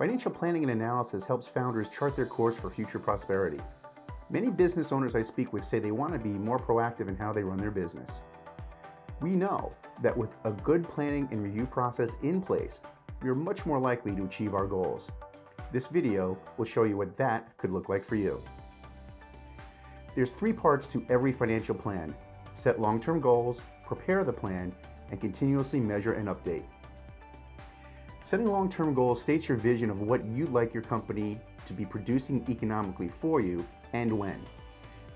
Financial planning and analysis helps founders chart their course for future prosperity. Many business owners I speak with say they want to be more proactive in how they run their business. We know that with a good planning and review process in place, we are much more likely to achieve our goals. This video will show you what that could look like for you. There's 3 parts to every financial plan: set long-term goals, prepare the plan, and continuously measure and update. Setting long-term goals states your vision of what you'd like your company to be producing economically for you and when.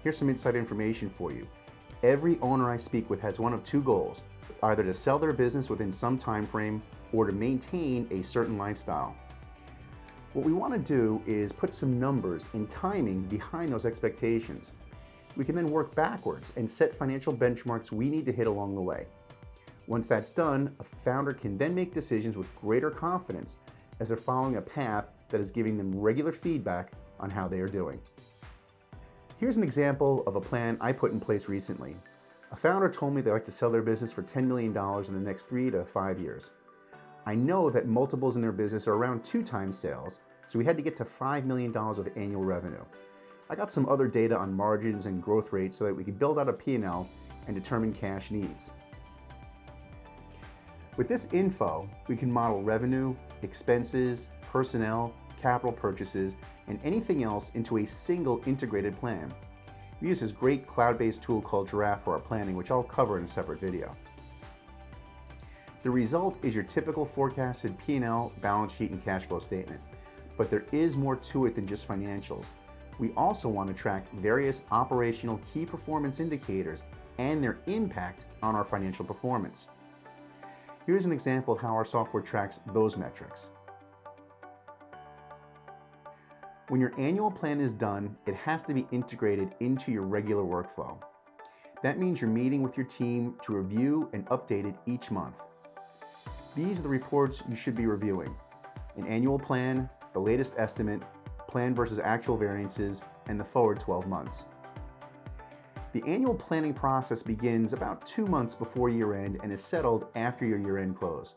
Here's some inside information for you. Every owner I speak with has one of 2 goals: either to sell their business within some time frame or to maintain a certain lifestyle. What we want to do is put some numbers and timing behind those expectations. We can then work backwards and set financial benchmarks we need to hit along the way. Once that's done, a founder can then make decisions with greater confidence as they're following a path that is giving them regular feedback on how they are doing. Here's an example of a plan I put in place recently. A founder told me they'd like to sell their business for $10 million in the next 3 to 5 years. I know that multiples in their business are around 2 times sales, so we had to get to $5 million of annual revenue. I got some other data on margins and growth rates so that we could build out a P&L and determine cash needs. With this info, we can model revenue, expenses, personnel, capital purchases, and anything else into a single integrated plan. We use this great cloud-based tool called Giraffe for our planning, which I'll cover in a separate video. The result is your typical forecasted P&L, balance sheet, and cash flow statement. But there is more to it than just financials. We also want to track various operational key performance indicators and their impact on our financial performance. Here's an example of how our software tracks those metrics. When your annual plan is done, it has to be integrated into your regular workflow. That means you're meeting with your team to review and update it each month. These are the reports you should be reviewing: an annual plan, the latest estimate, plan versus actual variances, and the forward 12 months. The annual planning process begins about 2 months before year-end and is settled after your year-end close.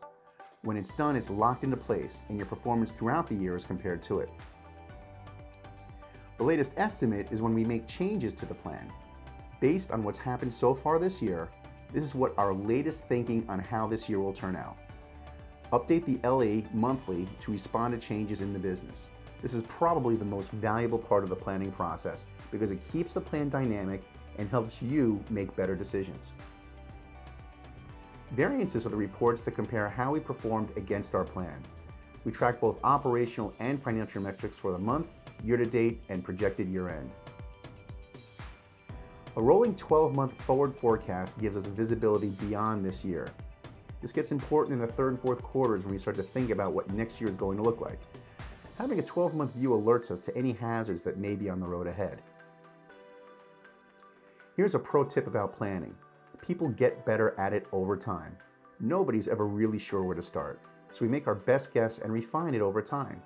When it's done, it's locked into place, and your performance throughout the year is compared to it. The latest estimate is when we make changes to the plan. Based on what's happened so far this year, this is what our latest thinking on how this year will turn out. Update the LE monthly to respond to changes in the business. This is probably the most valuable part of the planning process because it keeps the plan dynamic and helps you make better decisions. Variances are the reports that compare how we performed against our plan. We track both operational and financial metrics for the month, year-to-date, and projected year-end. A rolling 12-month forward forecast gives us visibility beyond this year. This gets important in the 3rd and 4th quarters when we start to think about what next year is going to look like. Having a 12-month view alerts us to any hazards that may be on the road ahead. Here's a pro tip about planning. People get better at it over time. Nobody's ever really sure where to start, so we make our best guess and refine it over time.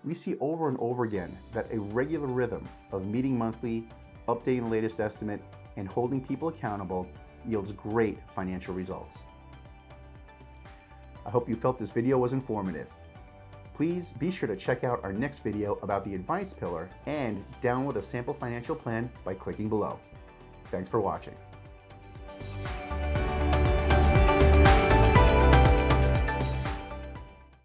We see over and over again that a regular rhythm of meeting monthly, updating the latest estimate, and holding people accountable yields great financial results. I hope you felt this video was informative. Please be sure to check out our next video about the advice pillar and download a sample financial plan by clicking below. Thanks for watching.